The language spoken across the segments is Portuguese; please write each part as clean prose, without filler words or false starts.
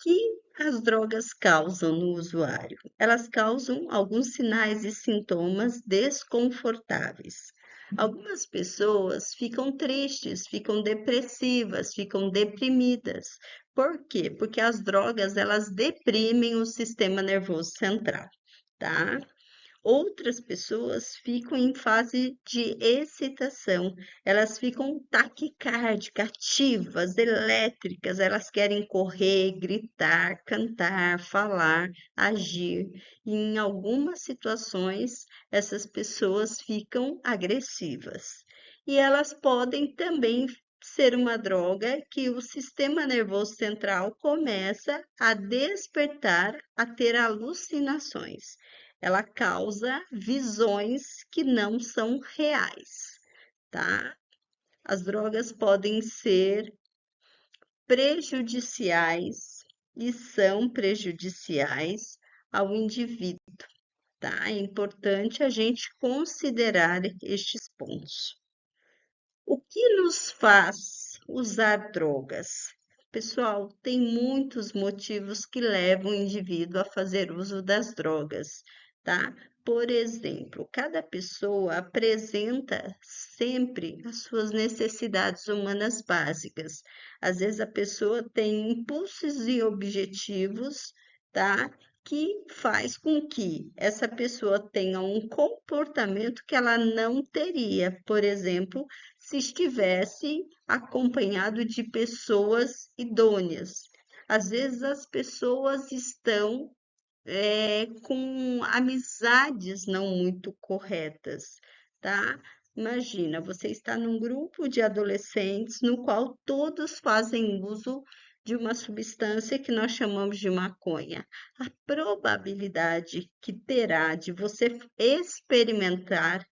que as drogas causam no usuário? Elas causam alguns sinais e sintomas desconfortáveis. Algumas pessoas ficam tristes, ficam depressivas, ficam deprimidas. Por quê? Porque as drogas, elas deprimem o sistema nervoso central, tá? Outras pessoas ficam em fase de excitação, elas ficam taquicárdicas, ativas, elétricas, elas querem correr, gritar, cantar, falar, agir. E em algumas situações, essas pessoas ficam agressivas. E elas podem também ser uma droga que o sistema nervoso central começa a despertar, a ter alucinações. Ela causa visões que não são reais, tá? As drogas podem ser prejudiciais e são prejudiciais ao indivíduo, tá? É importante a gente considerar estes pontos. O que nos faz usar drogas? Pessoal, tem muitos motivos que levam o indivíduo a fazer uso das drogas, tá? Por exemplo, cada pessoa apresenta sempre as suas necessidades humanas básicas. Às vezes a pessoa tem impulsos e objetivos, tá? Que faz com que essa pessoa tenha um comportamento que ela não teria, por exemplo, se estivesse acompanhado de pessoas idôneas. Às vezes as pessoas estão com amizades não muito corretas, tá? Imagina, você está num grupo de adolescentes no qual todos fazem uso de uma substância que nós chamamos de maconha. A probabilidade que terá de você experimentar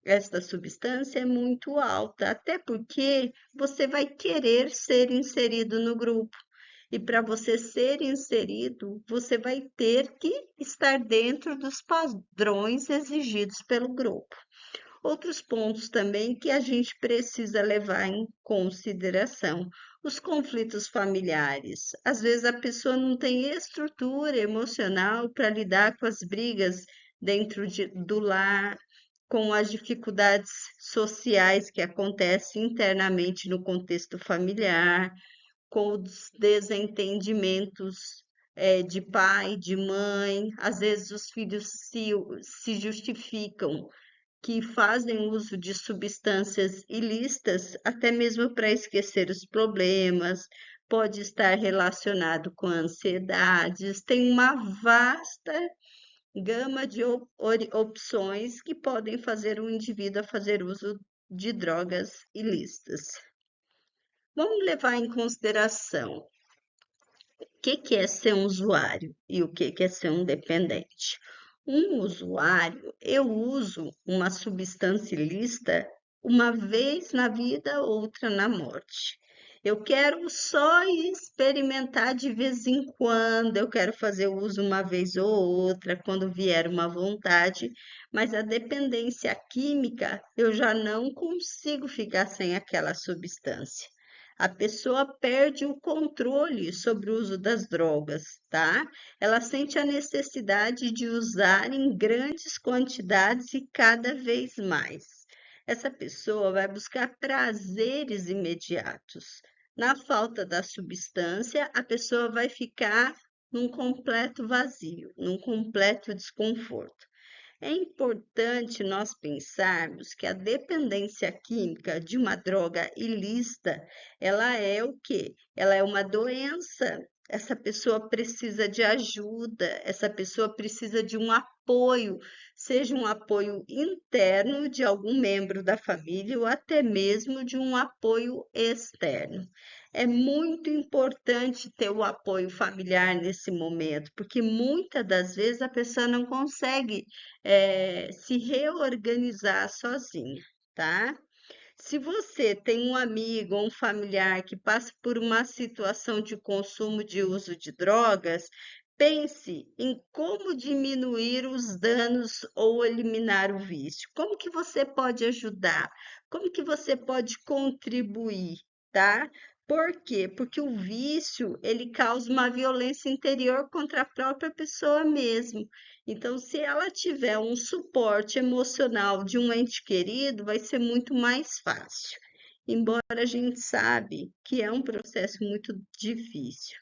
esta substância é muito alta, até porque você vai querer ser inserido no grupo. E para você ser inserido, você vai ter que estar dentro dos padrões exigidos pelo grupo. Outros pontos também que a gente precisa levar em consideração: os conflitos familiares. Às vezes a pessoa não tem estrutura emocional para lidar com as brigas do lar, com as dificuldades sociais que acontecem internamente no contexto familiar, com os desentendimentos de pai, de mãe. Às vezes os filhos se justificam que fazem uso de substâncias ilícitas, até mesmo para esquecer os problemas, pode estar relacionado com ansiedades, tem uma vasta gama de opções que podem fazer o indivíduo a fazer uso de drogas ilícitas. Vamos levar em consideração que é ser um usuário e o que é ser um dependente. Um usuário, eu uso uma substância ilícita uma vez na vida, outra na morte. Eu quero só experimentar de vez em quando, eu quero fazer uso uma vez ou outra, quando vier uma vontade, mas a dependência química, eu já não consigo ficar sem aquela substância. A pessoa perde o controle sobre o uso das drogas, tá? Ela sente a necessidade de usar em grandes quantidades e cada vez mais. Essa pessoa vai buscar prazeres imediatos. Na falta da substância, a pessoa vai ficar num completo vazio, num completo desconforto. É importante nós pensarmos que a dependência química de uma droga ilícita, ela é o quê? Ela é uma doença. Essa pessoa precisa de ajuda, essa pessoa precisa de um apoio, seja um apoio interno de algum membro da família ou até mesmo de um apoio externo. É muito importante ter o apoio familiar nesse momento, porque muitas das vezes a pessoa não consegue se reorganizar sozinha, tá? Se você tem um amigo ou um familiar que passa por uma situação de consumo de uso de drogas, pense em como diminuir os danos ou eliminar o vício. Como que você pode ajudar? Como que você pode contribuir, tá? Por quê? Porque o vício, ele causa uma violência interior contra a própria pessoa mesmo. Então, se ela tiver um suporte emocional de um ente querido, vai ser muito mais fácil. Embora a gente sabe que é um processo muito difícil.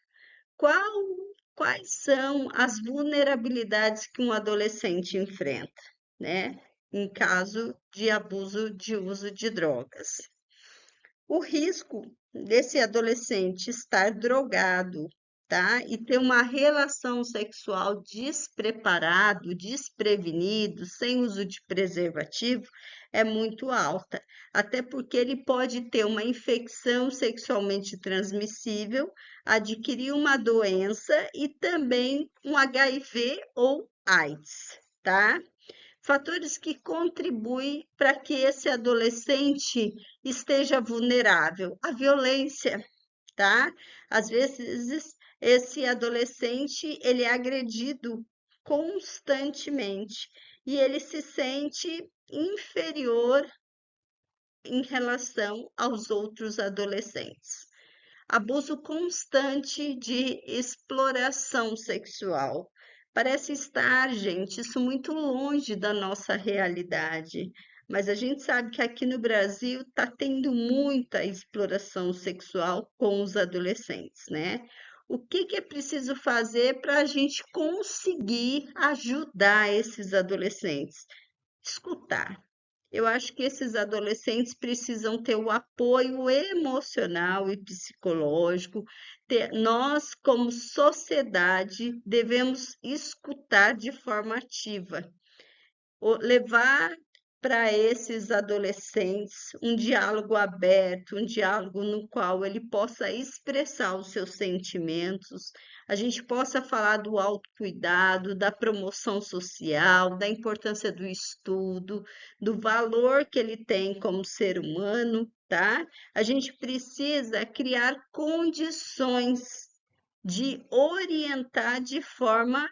Quais são as vulnerabilidades que um adolescente enfrenta, né? Em caso de abuso de uso de drogas. O risco desse adolescente estar drogado, tá? E ter uma relação sexual despreparado, desprevenido, sem uso de preservativo, é muito alta. Até porque ele pode ter uma infecção sexualmente transmissível, adquirir uma doença e também um HIV ou AIDS, tá? Fatores que contribuem para que esse adolescente esteja vulnerável. A violência, tá? Às vezes, esse adolescente, ele é agredido constantemente e ele se sente inferior em relação aos outros adolescentes. Abuso constante de exploração sexual. Parece estar, gente, isso muito longe da nossa realidade. Mas a gente sabe que aqui no Brasil está tendo muita exploração sexual com os adolescentes, né? O que que é preciso fazer para a gente conseguir ajudar esses adolescentes? Escutar. Eu acho que esses adolescentes precisam ter o apoio emocional e psicológico. Nós, como sociedade, devemos escutar de forma ativa, levar para esses adolescentes um diálogo aberto, um diálogo no qual ele possa expressar os seus sentimentos, a gente possa falar do autocuidado, da promoção social, da importância do estudo, do valor que ele tem como ser humano, tá? A gente precisa criar condições de orientar de forma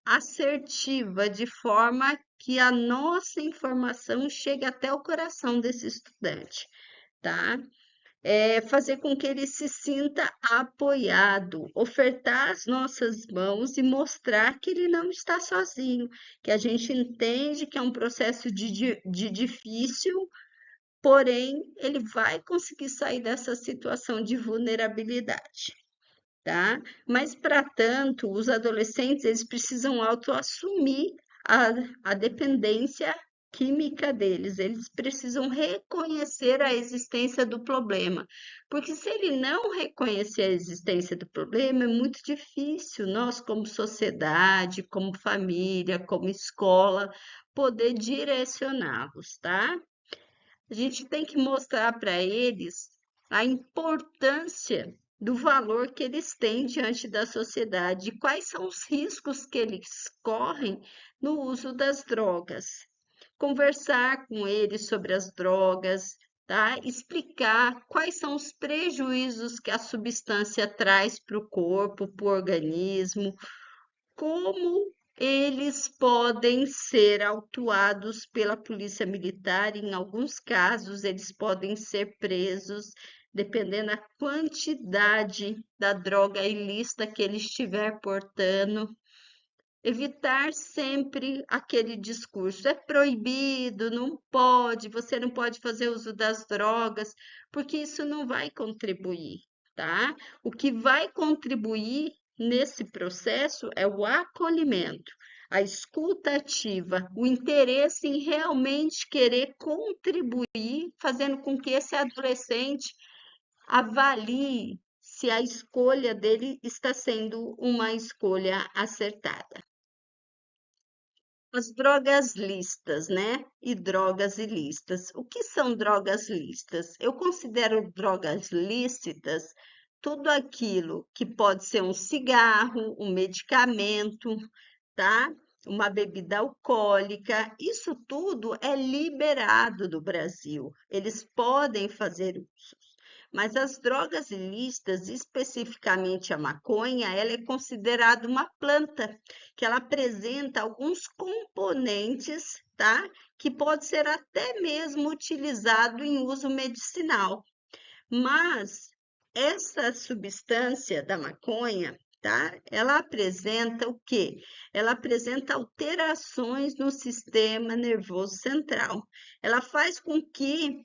assertiva, de forma que a nossa informação chegue até o coração desse estudante, tá? Fazer com que ele se sinta apoiado, ofertar as nossas mãos e mostrar que ele não está sozinho, que a gente entende que é um processo de difícil, porém ele vai conseguir sair dessa situação de vulnerabilidade, tá? Mas, para tanto, os adolescentes eles precisam autoassumir a, a dependência química deles, eles precisam reconhecer a existência do problema, porque se ele não reconhecer a existência do problema, é muito difícil nós, como sociedade, como família, como escola, poder direcioná-los, tá? A gente tem que mostrar para eles a importância do valor que eles têm diante da sociedade, e quais são os riscos que eles correm no uso das drogas. Conversar com eles sobre as drogas, tá? Explicar quais são os prejuízos que a substância traz para o corpo, para o organismo, como eles podem ser autuados pela polícia militar, em alguns casos, eles podem ser presos, dependendo da quantidade da droga ilícita que ele estiver portando. Evitar sempre aquele discurso: é proibido, não pode, você não pode fazer uso das drogas, porque isso não vai contribuir, tá? O que vai contribuir nesse processo é o acolhimento, a escuta ativa, o interesse em realmente querer contribuir, fazendo com que esse adolescente avalie se a escolha dele está sendo uma escolha acertada. As drogas listas, né? E drogas ilícitas. O que são drogas listas? Eu considero drogas lícitas tudo aquilo que pode ser um cigarro, um medicamento, tá? Uma bebida alcoólica. Isso tudo é liberado do Brasil. Eles podem fazer uso. Mas as drogas ilícitas, especificamente a maconha, ela é considerada uma planta, que ela apresenta alguns componentes, tá? Que pode ser até mesmo utilizado em uso medicinal. Mas essa substância da maconha, tá? Ela apresenta o quê? Ela apresenta alterações no sistema nervoso central. Ela faz com que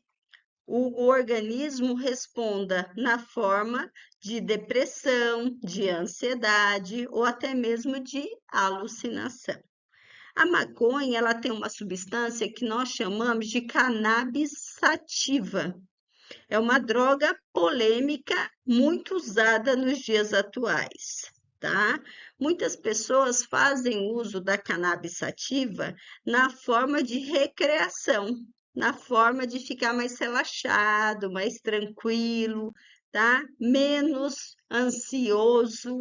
o organismo responda na forma de depressão, de ansiedade ou até mesmo de alucinação. A maconha, ela tem uma substância que nós chamamos de cannabis sativa. É uma droga polêmica muito usada nos dias atuais, tá? Muitas pessoas fazem uso da cannabis sativa na forma de recreação, na forma de ficar mais relaxado, mais tranquilo, tá? Menos ansioso,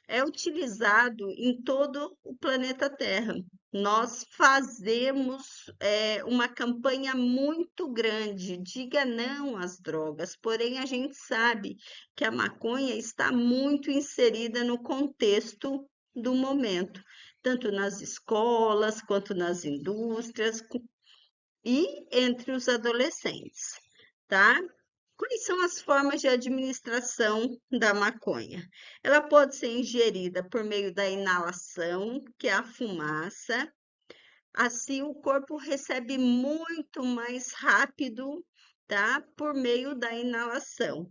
é utilizado em todo o planeta Terra. Nós fazemos uma campanha muito grande, diga não às drogas, porém a gente sabe que a maconha está muito inserida no contexto do momento, tanto nas escolas quanto nas indústrias e entre os adolescentes, tá? Quais são as formas de administração da maconha? Ela pode ser ingerida por meio da inalação, que é a fumaça. Assim, o corpo recebe muito mais rápido, tá? Por meio da inalação.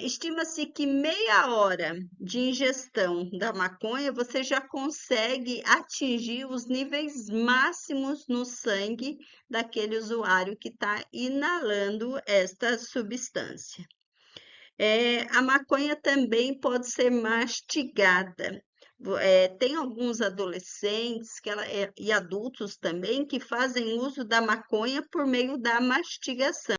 Estima-se que meia hora de ingestão da maconha você já consegue atingir os níveis máximos no sangue daquele usuário que está inalando esta substância. A maconha também pode ser mastigada. Tem alguns adolescentes e adultos também que fazem uso da maconha por meio da mastigação.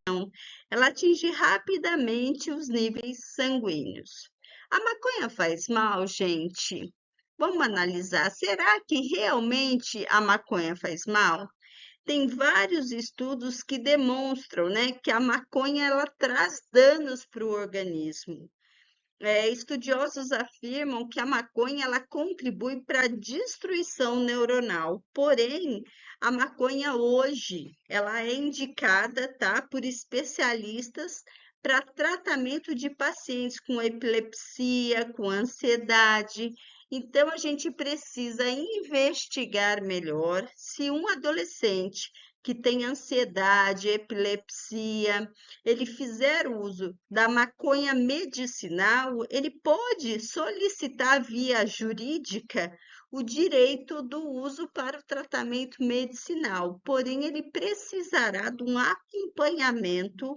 Ela atinge rapidamente os níveis sanguíneos. A maconha faz mal, gente? Vamos analisar. Será que realmente a maconha faz mal? Tem vários estudos que demonstram, né, que a maconha ela traz danos para o organismo. Estudiosos afirmam que a maconha ela contribui para a destruição neuronal, porém, a maconha hoje ela é indicada, tá, por especialistas para tratamento de pacientes com epilepsia, com ansiedade. Então, a gente precisa investigar melhor se um adolescente que tem ansiedade, epilepsia, ele fizer uso da maconha medicinal, ele pode solicitar via jurídica o direito do uso para o tratamento medicinal, porém ele precisará de um acompanhamento,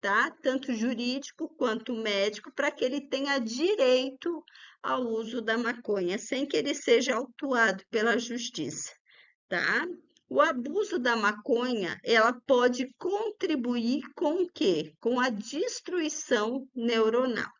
tá? Tanto jurídico quanto médico, para que ele tenha direito ao uso da maconha, sem que ele seja autuado pela justiça, tá? O abuso da maconha, ela pode contribuir com o quê? Com a destruição neuronal.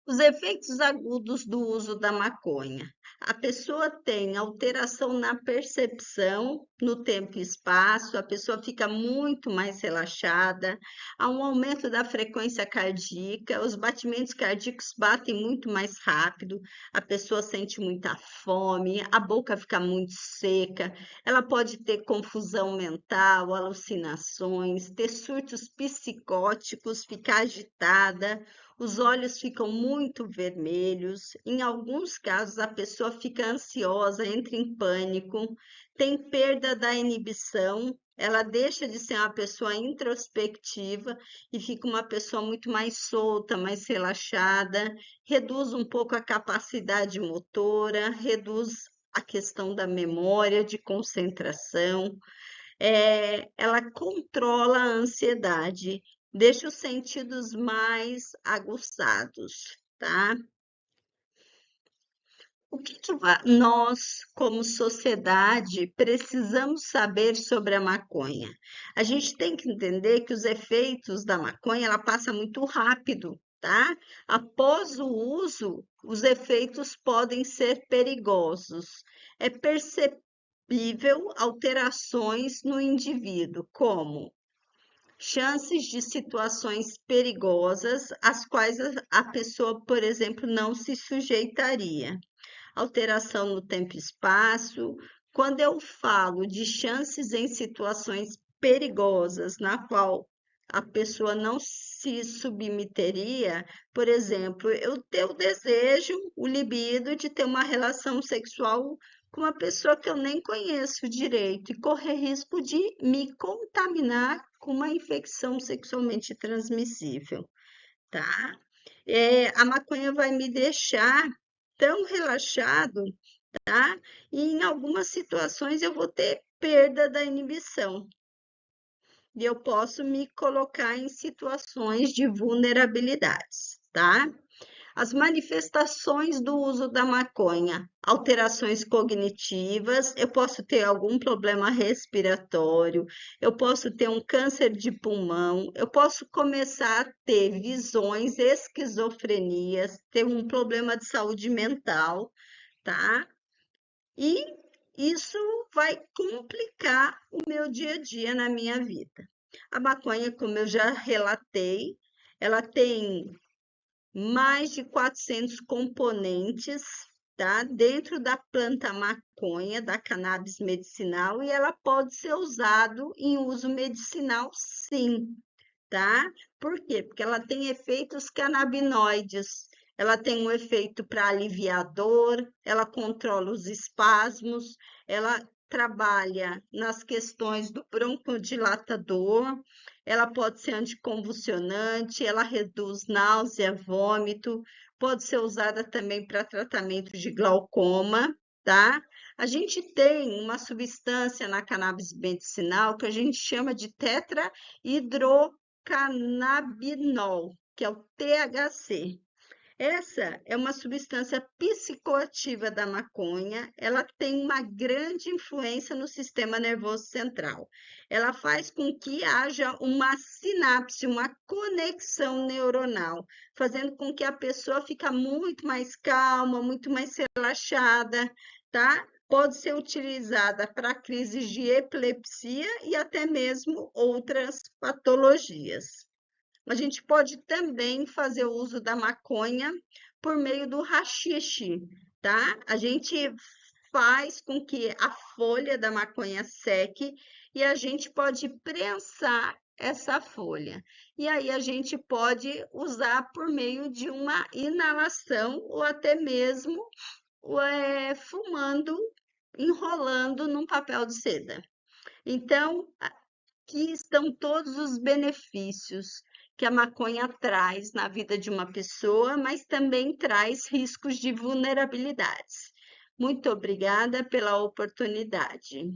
Os efeitos agudos do uso da maconha. A pessoa tem alteração na percepção no tempo e espaço, a pessoa fica muito mais relaxada, há um aumento da frequência cardíaca, os batimentos cardíacos batem muito mais rápido, a pessoa sente muita fome, a boca fica muito seca, ela pode ter confusão mental, alucinações, ter surtos psicóticos, ficar agitada, os olhos ficam muito vermelhos, em alguns casos a pessoa fica ansiosa, entra em pânico, tem perda da inibição, ela deixa de ser uma pessoa introspectiva e fica uma pessoa muito mais solta, mais relaxada, reduz um pouco a capacidade motora, reduz a questão da memória, de concentração, ela controla a ansiedade, deixa os sentidos mais aguçados, tá? O que nós, como sociedade, precisamos saber sobre a maconha? A gente tem que entender que os efeitos da maconha, ela passa muito rápido, tá? Após o uso, os efeitos podem ser perigosos. É perceptível alterações no indivíduo, como chances de situações perigosas às quais a pessoa, por exemplo, não se sujeitaria. Alteração no tempo e espaço. Quando eu falo de chances em situações perigosas, na qual a pessoa não se submeteria, por exemplo, eu ter o desejo, o libido de ter uma relação sexual com uma pessoa que eu nem conheço direito e correr risco de me contaminar com uma infecção sexualmente transmissível, tá? A maconha vai me deixar tão relaxado, tá? E em algumas situações eu vou ter perda da inibição. E eu posso me colocar em situações de vulnerabilidades, tá? As manifestações do uso da maconha, alterações cognitivas, eu posso ter algum problema respiratório, eu posso ter um câncer de pulmão, eu posso começar a ter visões, esquizofrenias, ter um problema de saúde mental, tá? E isso vai complicar o meu dia a dia na minha vida. A maconha, como eu já relatei, ela tem mais de 400 componentes, tá? Dentro da planta maconha, da cannabis medicinal, e ela pode ser usado em uso medicinal, sim, tá? Por quê? Porque ela tem efeitos canabinoides. Ela tem um efeito para aliviar dor, ela controla os espasmos, ela trabalha nas questões do broncodilatador, ela pode ser anticonvulsionante, ela reduz náusea, vômito, pode ser usada também para tratamento de glaucoma, tá? A gente tem uma substância na cannabis medicinal que a gente chama de tetrahidrocannabinol, que é o THC. Essa é uma substância psicoativa da maconha, ela tem uma grande influência no sistema nervoso central. Ela faz com que haja uma sinapse, uma conexão neuronal, fazendo com que a pessoa fique muito mais calma, muito mais relaxada, tá? Pode ser utilizada para crises de epilepsia e até mesmo outras patologias. A gente pode também fazer o uso da maconha por meio do haxixe, tá? A gente faz com que a folha da maconha seque e a gente pode prensar essa folha. E aí a gente pode usar por meio de uma inalação ou até mesmo fumando, enrolando num papel de seda. Então, aqui estão todos os benefícios que a maconha traz na vida de uma pessoa, mas também traz riscos de vulnerabilidades. Muito obrigada pela oportunidade.